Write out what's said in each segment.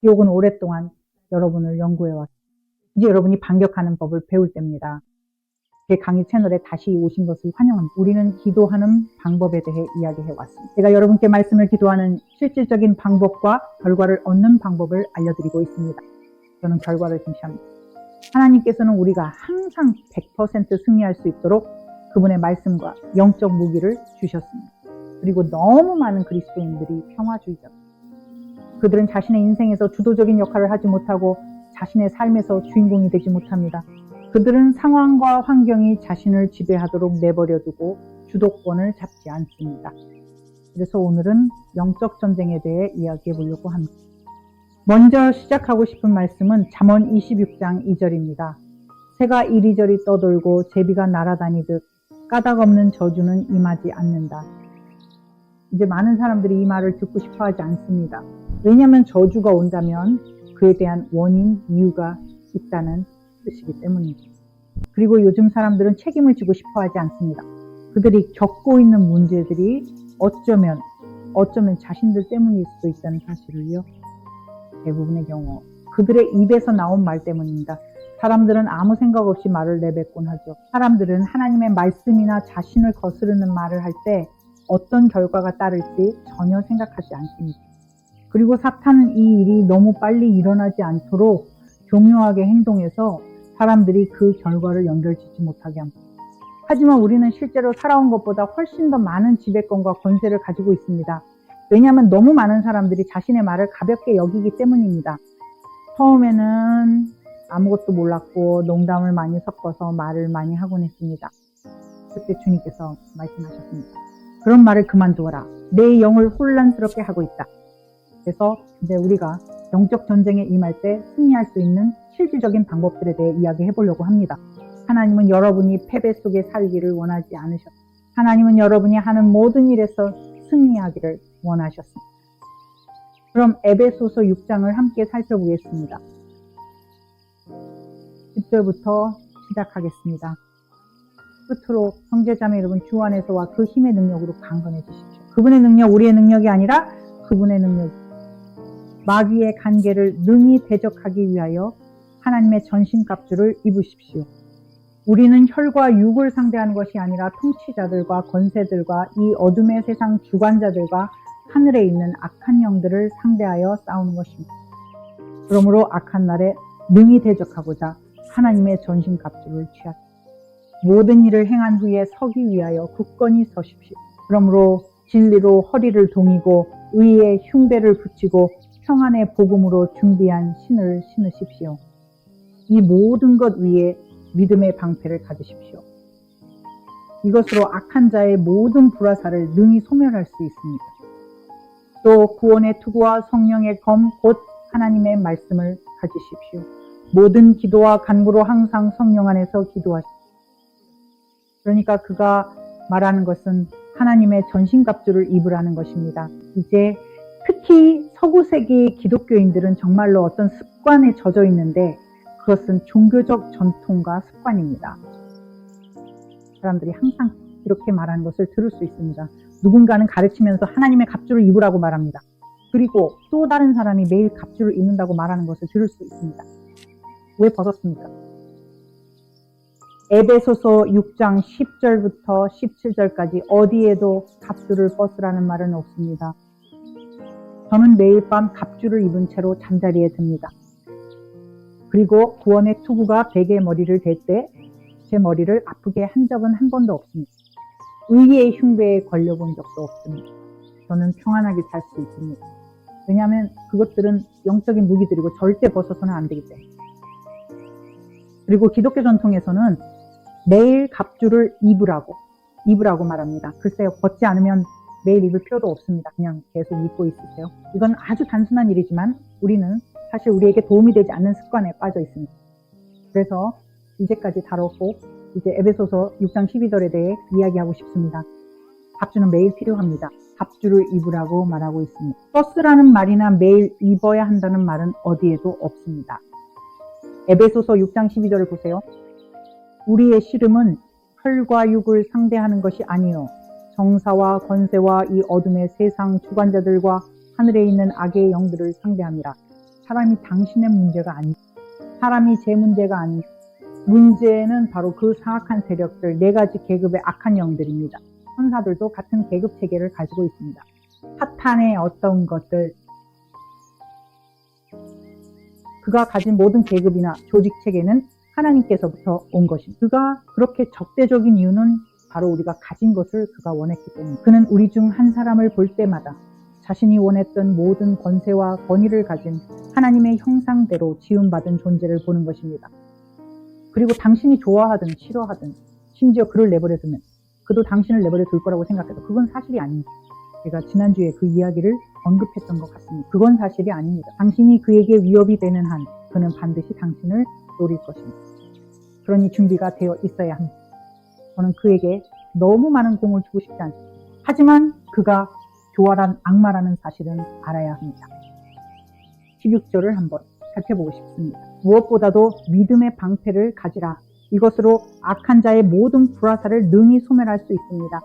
지옥은 오랫동안 여러분을 연구해왔습니다. 이제 여러분이 반격하는 법을 배울 때입니다. 제 강의 채널에 다시 오신 것을 환영합니다. 우리는 기도하는 방법에 대해 이야기해왔습니다. 제가 여러분께 말씀을 기도하는 실질적인 방법과 결과를 얻는 방법을 알려드리고 있습니다. 저는 결과를 중시합니다. 하나님께서는 우리가 항상 100% 승리할 수 있도록 그분의 말씀과 영적 무기를 주셨습니다. 그리고 너무 많은 그리스도인들이 평화주의자입니다. 그들은 자신의 인생에서 주도적인 역할을 하지 못하고 자신의 삶에서 주인공이 되지 못합니다. 그들은 상황과 환경이 자신을 지배하도록 내버려두고 주도권을 잡지 않습니다. 그래서 오늘은 영적 전쟁에 대해 이야기해 보려고 합니다. 먼저 시작하고 싶은 말씀은 잠언 26장 2절입니다. 새가 이리저리 떠돌고 제비가 날아다니듯 까닭 없는 저주는 임하지 않는다. 이제 많은 사람들이 이 말을 듣고 싶어 하지 않습니다. 왜냐하면 저주가 온다면 그에 대한 원인, 이유가 있다는 뜻이기 때문입니다. 그리고 요즘 사람들은 책임을 지고 싶어 하지 않습니다. 그들이 겪고 있는 문제들이 어쩌면 자신들 때문일 수도 있다는 사실을요. 대부분의 경우 그들의 입에서 나온 말 때문입니다. 사람들은 아무 생각 없이 말을 내뱉곤 하죠. 사람들은 하나님의 말씀이나 자신을 거스르는 말을 할 때 어떤 결과가 따를지 전혀 생각하지 않습니다. 그리고 사탄은 이 일이 너무 빨리 일어나지 않도록 교묘하게 행동해서 사람들이 그 결과를 연결짓지 못하게 합니다. 하지만 우리는 실제로 살아온 것보다 훨씬 더 많은 지배권과 권세를 가지고 있습니다. 왜냐하면 너무 많은 사람들이 자신의 말을 가볍게 여기기 때문입니다. 처음에는 아무것도 몰랐고 농담을 많이 섞어서 말을 많이 하곤 했습니다. 그때 주님께서 말씀하셨습니다. 그런 말을 그만두어라. 내 영을 혼란스럽게 하고 있다. 그래서 이제 우리가 영적 전쟁에 임할 때 승리할 수 있는 실질적인 방법들에 대해 이야기해 보려고 합니다. 하나님은 여러분이 패배 속에 살기를 원하지 않으셨습니다. 하나님은 여러분이 하는 모든 일에서 승리하기를 원하셨습니다. 그럼 에베소서 6장을 함께 살펴보겠습니다. 10절부터 시작하겠습니다. 끝으로 형제자매 여러분 주 안에서와 그 힘의 능력으로 강건해 주십시오. 그분의 능력, 우리의 능력이 아니라 그분의 능력. 마귀의 간계를 능히 대적하기 위하여 하나님의 전신갑주를 입으십시오. 우리는 혈과 육을 상대하는 것이 아니라 통치자들과 권세들과 이 어둠의 세상 주관자들과 하늘에 있는 악한 영들을 상대하여 싸우는 것입니다. 그러므로 악한 날에 능히 대적하고자 하나님의 전신갑주를 취하십시오. 모든 일을 행한 후에 서기 위하여 굳건히 서십시오. 그러므로 진리로 허리를 동이고 의의 흉배를 붙이고 평안의 복음으로 준비한 신을 신으십시오. 이 모든 것 위에 믿음의 방패를 가지십시오. 이것으로 악한 자의 모든 불화살을 능히 소멸할 수 있습니다. 또 구원의 투구와 성령의 검 곧 하나님의 말씀을 가지십시오. 모든 기도와 간구로 항상 성령 안에서 기도하십시오. 그러니까 그가 말하는 것은 하나님의 전신갑주를 입으라는 것입니다. 이제 특히 서구세기 기독교인들은 정말로 어떤 습관에 젖어 있는데 그것은 종교적 전통과 습관입니다. 사람들이 항상 이렇게 말하는 것을 들을 수 있습니다. 누군가는 가르치면서 하나님의 갑주를 입으라고 말합니다. 그리고 또 다른 사람이 매일 갑주를 입는다고 말하는 것을 들을 수 있습니다. 왜 벗었습니까? 에베소서 6장 10절부터 17절까지 어디에도 갑주를 벗으라는 말은 없습니다. 저는 매일 밤 갑주를 입은 채로 잠자리에 듭니다. 그리고 구원의 투구가 베개에 머리를 댈 때 제 머리를 아프게 한 적은 한 번도 없습니다. 의의 흉배에 걸려본 적도 없습니다. 저는 평안하게 살 수 있습니다. 왜냐하면 그것들은 영적인 무기들이고 절대 벗어서는 안 되기 때문에. 그리고 기독교 전통에서는 매일 갑주를 입으라고 말합니다. 글쎄요, 벗지 않으면 매일 입을 필요도 없습니다. 그냥 계속 입고 있으세요. 이건 아주 단순한 일이지만 우리는 사실 우리에게 도움이 되지 않는 습관에 빠져 있습니다. 그래서 이제까지 다뤘고 이제 에베소서 6장 12절에 대해 이야기하고 싶습니다. 갑주는 매일 필요합니다. 갑주를 입으라고 말하고 있습니다. 벗으라는 말이나 매일 입어야 한다는 말은 어디에도 없습니다. 에베소서 6장 12절을 보세요. 우리의 씨름은 혈과 육을 상대하는 것이 아니요 정사와 권세와 이 어둠의 세상 주관자들과 하늘에 있는 악의 영들을 상대합니다. 사람이 당신의 문제가 아니, 사람이 제 문제가 아니, 문제는 바로 그 사악한 세력들, 네 가지 계급의 악한 영들입니다. 천사들도 같은 계급 체계를 가지고 있습니다. 사탄의 어떤 것들, 그가 가진 모든 계급이나 조직 체계는 하나님께서부터 온 것입니다. 그가 그렇게 적대적인 이유는 바로 우리가 가진 것을 그가 원했기 때문입니다. 그는 우리 중 한 사람을 볼 때마다 자신이 원했던 모든 권세와 권위를 가진 하나님의 형상대로 지음받은 존재를 보는 것입니다. 그리고 당신이 좋아하든 싫어하든 심지어 그를 내버려 두면 그도 당신을 내버려 둘 거라고 생각해도 그건 사실이 아닙니다. 제가 지난주에 그 이야기를 언급했던 것 같습니다. 그건 사실이 아닙니다. 당신이 그에게 위협이 되는 한 그는 반드시 당신을 노릴 것입니다. 그러니 준비가 되어 있어야 합니다. 저는 그에게 너무 많은 공을 주고 싶지 않습니다. 하지만 그가 교활한 악마라는 사실은 알아야 합니다. 16절을 한번 살펴보고 싶습니다. 무엇보다도 믿음의 방패를 가지라. 이것으로 악한 자의 모든 불화살을 능히 소멸할 수 있습니다.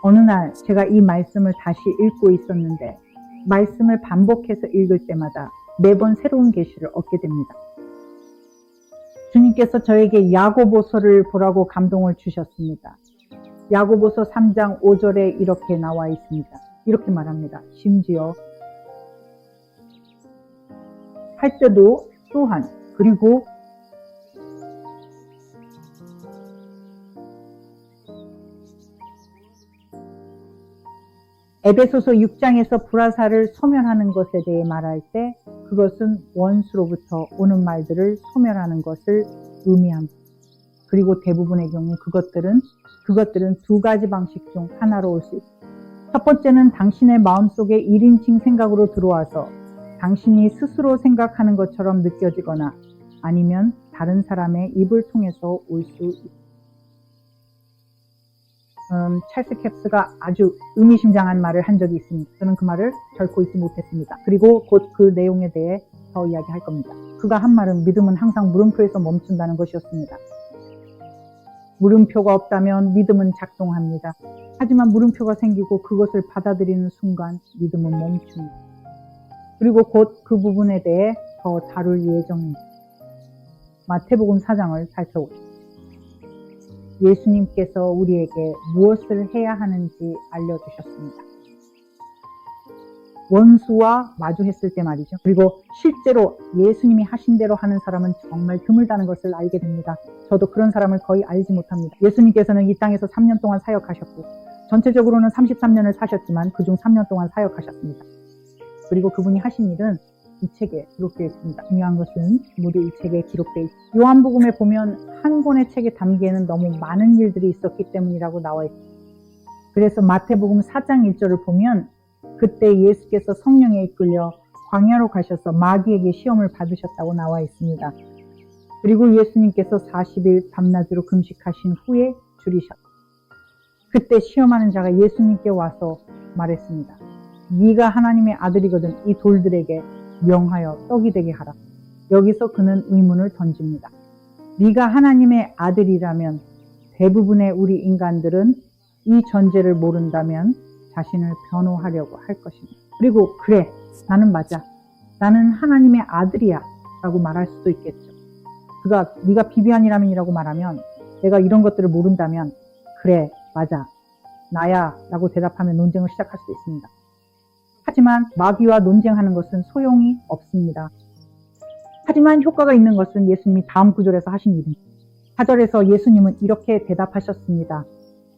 어느 날 제가 이 말씀을 다시 읽고 있었는데 말씀을 반복해서 읽을 때마다 매번 새로운 계시를 얻게 됩니다. 주님께서 저에게 야고보서를 보라고 감동을 주셨습니다. 야고보서 3장 5절에 이렇게 나와 있습니다. 이렇게 말합니다. 심지어 할 때도 또한 그리고 에베소서 6장에서 불화살을 소멸하는 것에 대해 말할 때 그것은 원수로부터 오는 말들을 소멸하는 것을 의미합니다. 그리고 대부분의 경우 그것들은 두 가지 방식 중 하나로 올 수 있습니다. 첫 번째는 당신의 마음속에 1인칭 생각으로 들어와서 당신이 스스로 생각하는 것처럼 느껴지거나 아니면 다른 사람의 입을 통해서 올 수 있습니다. 찰스 캡스가 아주 의미심장한 말을 한 적이 있습니다. 저는 그 말을 결코 잊지 못했습니다. 그리고 곧 그 내용에 대해 더 이야기할 겁니다. 그가 한 말은 믿음은 항상 물음표에서 멈춘다는 것이었습니다. 물음표가 없다면 믿음은 작동합니다. 하지만 물음표가 생기고 그것을 받아들이는 순간 믿음은 멈춥니다. 그리고 곧 그 부분에 대해 더 다룰 예정입니다. 마태복음 4장을 살펴보겠습니다. 예수님께서 우리에게 무엇을 해야 하는지 알려주셨습니다. 원수와 마주했을 때 말이죠. 그리고 실제로 예수님이 하신 대로 하는 사람은 정말 드물다는 것을 알게 됩니다. 저도 그런 사람을 거의 알지 못합니다. 예수님께서는 이 땅에서 3년 동안 사역하셨고 전체적으로는 33년을 사셨지만 그중 3년 동안 사역하셨습니다. 그리고 그분이 하신 일은 이 책에 기록되어 있습니다. 중요한 것은 모두 이 책에 기록되어 있습니다. 요한복음에 보면 한 권의 책에 담기에는 너무 많은 일들이 있었기 때문이라고 나와 있습니다. 그래서 마태복음 4장 1절을 보면 그때 예수께서 성령에 이끌려 광야로 가셔서 마귀에게 시험을 받으셨다고 나와 있습니다. 그리고 예수님께서 40일 밤낮으로 금식하신 후에 줄이셨다. 그때 시험하는 자가 예수님께 와서 말했습니다. 네가 하나님의 아들이거든 이 돌들에게 명하여 떡이 되게 하라. 여기서 그는 의문을 던집니다. 네가 하나님의 아들이라면 대부분의 우리 인간들은 이 전제를 모른다면 자신을 변호하려고 할 것입니다. 그리고 그래, 나는 맞아. 나는 하나님의 아들이야 라고 말할 수도 있겠죠. 그가 네가 비비안이라면이라고 말하면 내가 이런 것들을 모른다면 그래, 맞아. 나야 라고 대답하면 논쟁을 시작할 수도 있습니다. 하지만 마귀와 논쟁하는 것은 소용이 없습니다. 하지만 효과가 있는 것은 예수님이 다음 구절에서 하신 일입니다. 4절에서 예수님은 이렇게 대답하셨습니다.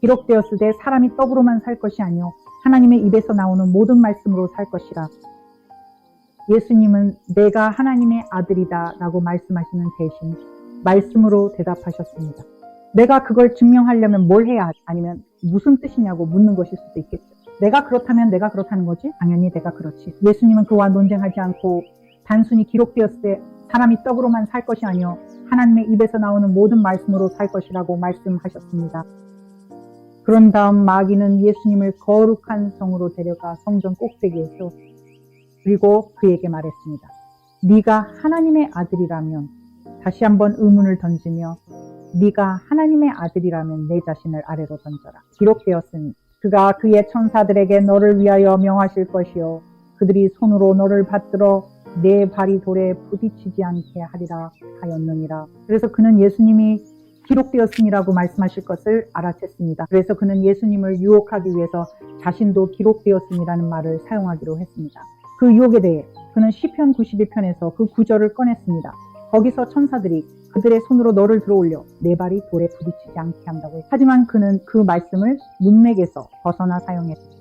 기록되었을 때 사람이 떡으로만 살 것이 아니요 하나님의 입에서 나오는 모든 말씀으로 살 것이라. 예수님은 내가 하나님의 아들이다 라고 말씀하시는 대신 말씀으로 대답하셨습니다. 내가 그걸 증명하려면 뭘 해야 하지? 아니면 무슨 뜻이냐고 묻는 것일 수도 있겠죠. 내가 그렇다면 내가 그렇다는 거지? 당연히 내가 그렇지. 예수님은 그와 논쟁하지 않고 단순히 기록되었을 때 사람이 떡으로만 살 것이 아니요 하나님의 입에서 나오는 모든 말씀으로 살 것이라고 말씀하셨습니다. 그런 다음 마귀는 예수님을 거룩한 성으로 데려가 성전 꼭대기에 세웠습니다. 그리고 그에게 말했습니다. 네가 하나님의 아들이라면, 다시 한번 의문을 던지며 네가 하나님의 아들이라면 내 자신을 아래로 던져라. 기록되었으니 그가 그의 천사들에게 너를 위하여 명하실 것이요 그들이 손으로 너를 받들어 내 발이 돌에 부딪히지 않게 하리라 하였느니라. 그래서 그는 예수님이 기록되었으니라고 말씀하실 것을 알아챘습니다. 그래서 그는 예수님을 유혹하기 위해서 자신도 기록되었으니라는 말을 사용하기로 했습니다. 그 유혹에 대해 그는 시편 92편에서 그 구절을 꺼냈습니다. 거기서 천사들이 그들의 손으로 너를 들어올려 내 발이 돌에 부딪히지 않게 한다고 했습니다. 하지만 그는 그 말씀을 문맥에서 벗어나 사용했습니다.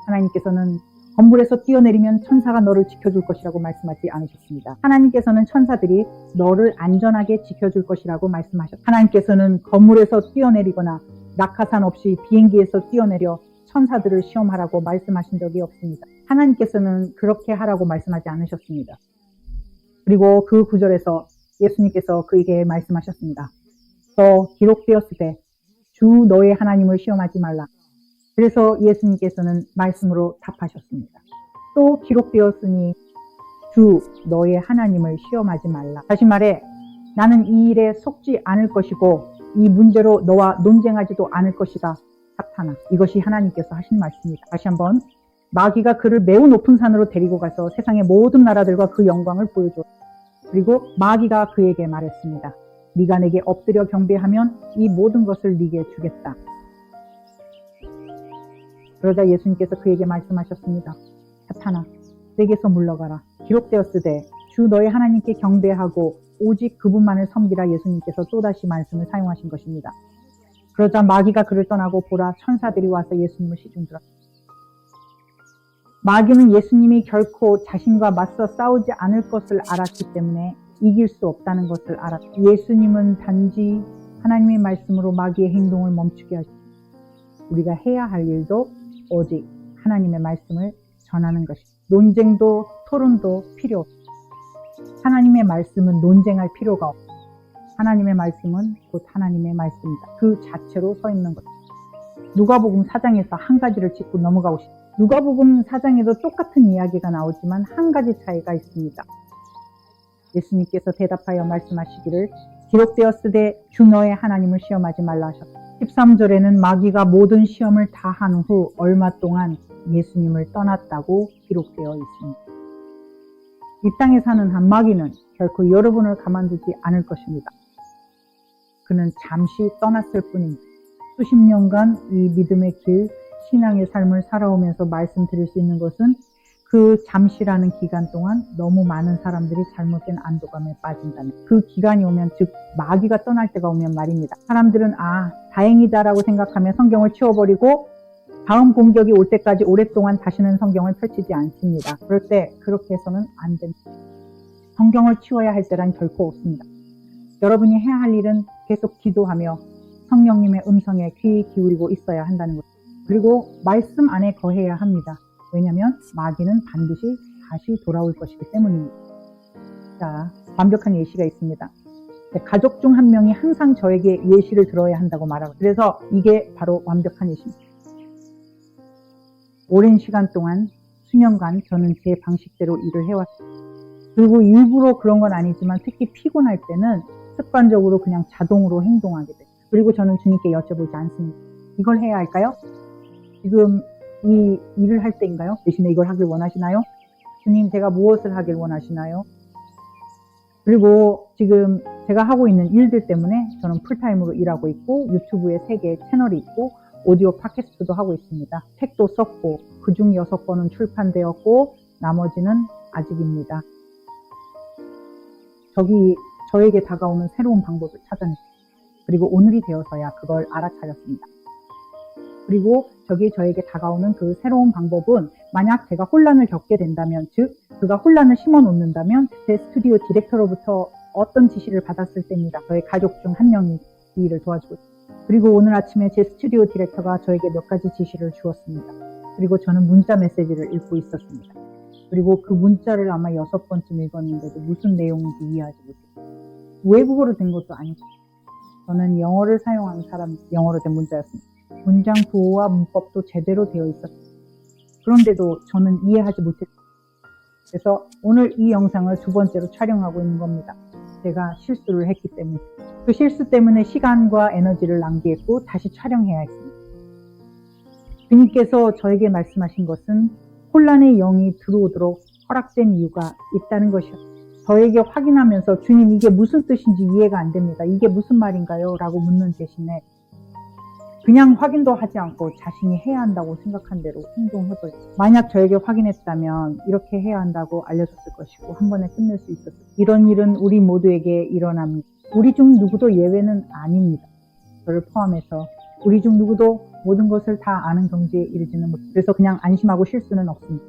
하나님께서는 건물에서 뛰어내리면 천사가 너를 지켜줄 것이라고 말씀하지 않으셨습니다. 하나님께서는 천사들이 너를 안전하게 지켜줄 것이라고 말씀하셨습니다. 하나님께서는 건물에서 뛰어내리거나 낙하산 없이 비행기에서 뛰어내려 천사들을 시험하라고 말씀하신 적이 없습니다. 하나님께서는 그렇게 하라고 말씀하지 않으셨습니다. 그리고 그 구절에서 예수님께서 그에게 말씀하셨습니다. 또 기록되었을 때 주 너의 하나님을 시험하지 말라. 그래서 예수님께서는 말씀으로 답하셨습니다. 또 기록되었으니 주 너의 하나님을 시험하지 말라. 다시 말해 나는 이 일에 속지 않을 것이고 이 문제로 너와 논쟁하지도 않을 것이다. 사탄아. 이것이 하나님께서 하신 말씀입니다. 다시 한번 마귀가 그를 매우 높은 산으로 데리고 가서 세상의 모든 나라들과 그 영광을 보여줘. 그리고 마귀가 그에게 말했습니다. 네가 내게 엎드려 경배하면 이 모든 것을 네게 주겠다. 그러자 예수님께서 그에게 말씀하셨습니다. 사탄아, 내게서 물러가라. 기록되었으되 주 너의 하나님께 경배하고 오직 그분만을 섬기라. 예수님께서 또다시 말씀을 사용하신 것입니다. 그러자 마귀가 그를 떠나고 보라 천사들이 와서 예수님을 시중들었습니다. 마귀는 예수님이 결코 자신과 맞서 싸우지 않을 것을 알았기 때문에 이길 수 없다는 것을 알았습니다. 예수님은 단지 하나님의 말씀으로 마귀의 행동을 멈추게 하십니다. 우리가 해야 할 일도 오직 하나님의 말씀을 전하는 것입니다. 논쟁도 토론도 필요 없습니다. 하나님의 말씀은 논쟁할 필요가 없습니다. 하나님의 말씀은 곧 하나님의 말씀입니다. 그 자체로 서 있는 것입니다. 누가복음 4장에서 한 가지를 짚고 넘어가고 싶습니다. 누가복음 4장에도 똑같은 이야기가 나오지만 한 가지 차이가 있습니다. 예수님께서 대답하여 말씀하시기를 기록되었으되 주 너의 하나님을 시험하지 말라 하셨다. 13절에는 마귀가 모든 시험을 다 한 후 얼마 동안 예수님을 떠났다고 기록되어 있습니다. 이 땅에 사는 한 마귀는 결코 여러분을 가만두지 않을 것입니다. 그는 잠시 떠났을 뿐입니다. 수십 년간 이 믿음의 길, 신앙의 삶을 살아오면서 말씀드릴 수 있는 것은 그 잠시라는 기간 동안 너무 많은 사람들이 잘못된 안도감에 빠진다는 그 기간이 오면 즉 마귀가 떠날 때가 오면 말입니다. 사람들은 다행이다라고 생각하며 성경을 치워버리고 다음 공격이 올 때까지 오랫동안 다시는 성경을 펼치지 않습니다. 그럴 때 그렇게 해서는 안 됩니다. 성경을 치워야 할 때란 결코 없습니다. 여러분이 해야 할 일은 계속 기도하며 성령님의 음성에 귀 기울이고 있어야 한다는 것. 그리고 말씀 안에 거해야 합니다. 왜냐하면 마귀는 반드시 다시 돌아올 것이기 때문입니다. 자, 완벽한 예시가 있습니다. 가족 중 한 명이 항상 저에게 예시를 들어야 한다고 말하고 그래서 이게 바로 완벽한 예시입니다. 오랜 시간 동안 수년간 저는 제 방식대로 일을 해왔습니다. 그리고 일부러 그런 건 아니지만 특히 피곤할 때는 습관적으로 그냥 자동으로 행동하게 돼요. 그리고 저는 주님께 여쭤보지 않습니다. 이걸 해야 할까요? 지금 이 일을 할 때인가요? 대신에 이걸 하길 원하시나요? 주님, 제가 무엇을 하길 원하시나요? 그리고 지금 제가 하고 있는 일들 때문에 저는 풀타임으로 일하고 있고 유튜브에 3개의 채널이 있고 오디오 팟캐스트도 하고 있습니다. 책도 썼고 그중 6권은 출판되었고 나머지는 아직입니다. 저에게 다가오는 새로운 방법을 찾아냈습니다. 그리고 오늘이 되어서야 그걸 알아차렸습니다. 그리고 저에게 다가오는 그 새로운 방법은 만약 제가 혼란을 겪게 된다면 즉 그가 혼란을 심어 놓는다면 제 스튜디오 디렉터로부터 어떤 지시를 받았을 때입니다. 저의 가족 중 한 명이 이 일을 도와주고 있습니다. 그리고 오늘 아침에 제 스튜디오 디렉터가 저에게 몇 가지 지시를 주었습니다. 그리고 저는 문자 메시지를 읽고 있었습니다. 그리고 그 문자를 아마 6번쯤 읽었는데도 무슨 내용인지 이해하지 못했어요. 외국어로 된 것도 아니고 저는 영어를 사용하는 사람 영어로 된 문자였습니다. 문장 구호와 문법도 제대로 되어 있었습니다. 그런데도 저는 이해하지 못했습니다. 그래서 오늘 이 영상을 2번째로 촬영하고 있는 겁니다. 제가 실수를 했기 때문에 그 실수 때문에 시간과 에너지를 낭비했고 다시 촬영해야 했습니다. 주님께서 저에게 말씀하신 것은 혼란의 영이 들어오도록 허락된 이유가 있다는 것이요. 저에게 확인하면서 주님 이게 무슨 뜻인지 이해가 안 됩니다. 이게 무슨 말인가요? 라고 묻는 대신에 그냥 확인도 하지 않고 자신이 해야 한다고 생각한 대로 행동해버려요. 만약 저에게 확인했다면 이렇게 해야 한다고 알려줬을 것이고 한 번에 끝낼 수 있었어요. 이런 일은 우리 모두에게 일어납니다. 우리 중 누구도 예외는 아닙니다. 저를 포함해서 우리 중 누구도 모든 것을 다 아는 경지에 이르지는 못해요. 그래서 그냥 안심하고 쉴 수는 없습니다.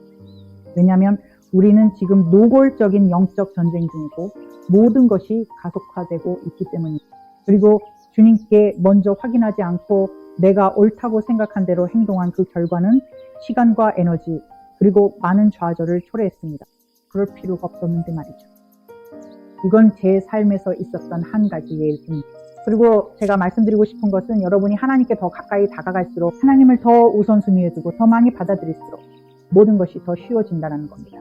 왜냐하면 우리는 지금 노골적인 영적 전쟁 중이고 모든 것이 가속화되고 있기 때문입니다. 그리고 주님께 먼저 확인하지 않고 내가 옳다고 생각한 대로 행동한 그 결과는 시간과 에너지 그리고 많은 좌절을 초래했습니다. 그럴 필요가 없었는데 말이죠. 이건 제 삶에서 있었던 한 가지 예일 뿐입니다. 그리고 제가 말씀드리고 싶은 것은 여러분이 하나님께 더 가까이 다가갈수록 하나님을 더 우선순위에 두고 더 많이 받아들일수록 모든 것이 더 쉬워진다는 겁니다.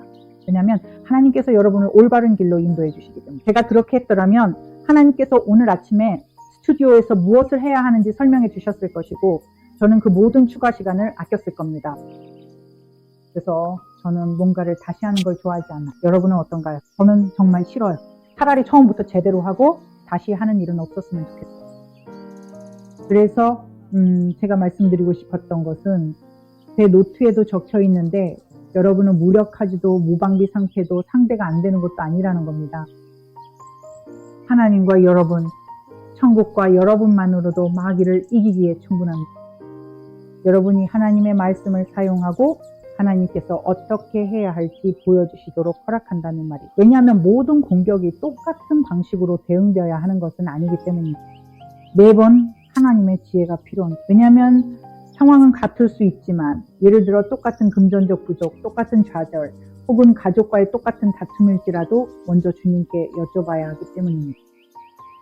왜냐하면 하나님께서 여러분을 올바른 길로 인도해 주시기 때문에 제가 그렇게 했더라면 하나님께서 오늘 아침에 스튜디오에서 무엇을 해야 하는지 설명해 주셨을 것이고 저는 그 모든 추가 시간을 아꼈을 겁니다. 그래서 저는 뭔가를 다시 하는 걸 좋아하지 않아요. 여러분은 어떤가요? 저는 정말 싫어요. 차라리 처음부터 제대로 하고 다시 하는 일은 없었으면 좋겠어요. 그래서 제가 말씀드리고 싶었던 것은 제 노트에도 적혀 있는데 여러분은 무력하지도 무방비 상태도 상대가 안 되는 것도 아니라는 겁니다. 하나님과 여러분, 천국과 여러분만으로도 마귀를 이기기에 충분합니다. 여러분이 하나님의 말씀을 사용하고 하나님께서 어떻게 해야 할지 보여주시도록 허락한다는 말이에요. 왜냐하면 모든 공격이 똑같은 방식으로 대응되어야 하는 것은 아니기 때문입니다. 매번 하나님의 지혜가 필요합니다. 왜냐하면 상황은 같을 수 있지만 예를 들어 똑같은 금전적 부족, 똑같은 좌절 혹은 가족과의 똑같은 다툼일지라도 먼저 주님께 여쭤봐야 하기 때문입니다.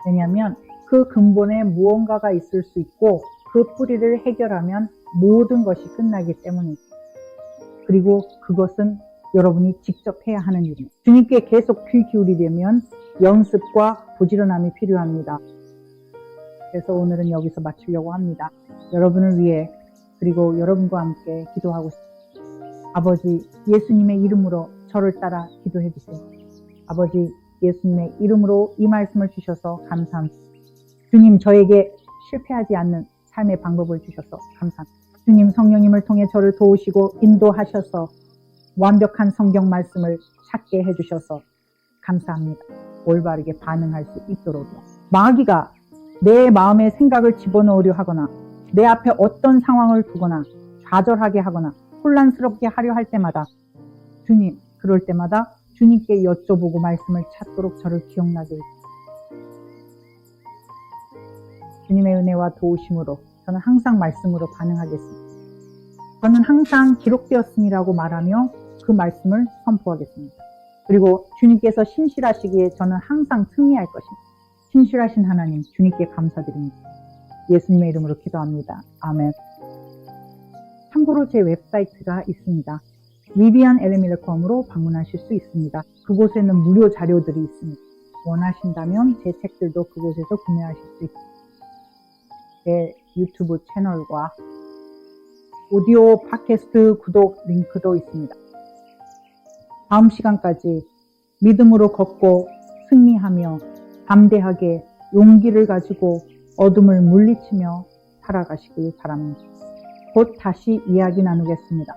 왜냐하면 그 근본에 무언가가 있을 수 있고 그 뿌리를 해결하면 모든 것이 끝나기 때문입니다. 그리고 그것은 여러분이 직접 해야 하는 일입니다. 주님께 계속 귀 기울이려면 연습과 부지런함이 필요합니다. 그래서 오늘은 여기서 마치려고 합니다. 여러분을 위해 그리고 여러분과 함께 기도하고 싶습니다. 아버지 예수님의 이름으로 저를 따라 기도해 주세요. 아버지 예수님의 이름으로 이 말씀을 주셔서 감사합니다. 주님 저에게 실패하지 않는 삶의 방법을 주셔서 감사합니다. 주님 성령님을 통해 저를 도우시고 인도하셔서 완벽한 성경 말씀을 찾게 해주셔서 감사합니다. 올바르게 반응할 수 있도록요. 마귀가 내 마음의 생각을 집어넣으려 하거나 내 앞에 어떤 상황을 두거나 좌절하게 하거나 혼란스럽게 하려 할 때마다 주님 그럴 때마다 주님께 여쭤보고 말씀을 찾도록 저를 기억나게 해주세요. 주님의 은혜와 도우심으로 저는 항상 말씀으로 반응하겠습니다. 저는 항상 기록되었음이라고 말하며 그 말씀을 선포하겠습니다. 그리고 주님께서 신실하시기에 저는 항상 승리할 것입니다. 신실하신 하나님 주님께 감사드립니다. 예수님의 이름으로 기도합니다. 아멘. 참고로 제 웹사이트가 있습니다. vivianelleemiller.com으로 방문하실 수 있습니다. 그곳에는 무료 자료들이 있습니다. 원하신다면 제 책들도 그곳에서 구매하실 수 있습니다. 제 유튜브 채널과 오디오 팟캐스트 구독 링크도 있습니다. 다음 시간까지 믿음으로 걷고 승리하며 담대하게 용기를 가지고 어둠을 물리치며 살아가시길 바랍니다. 곧 다시 이야기 나누겠습니다.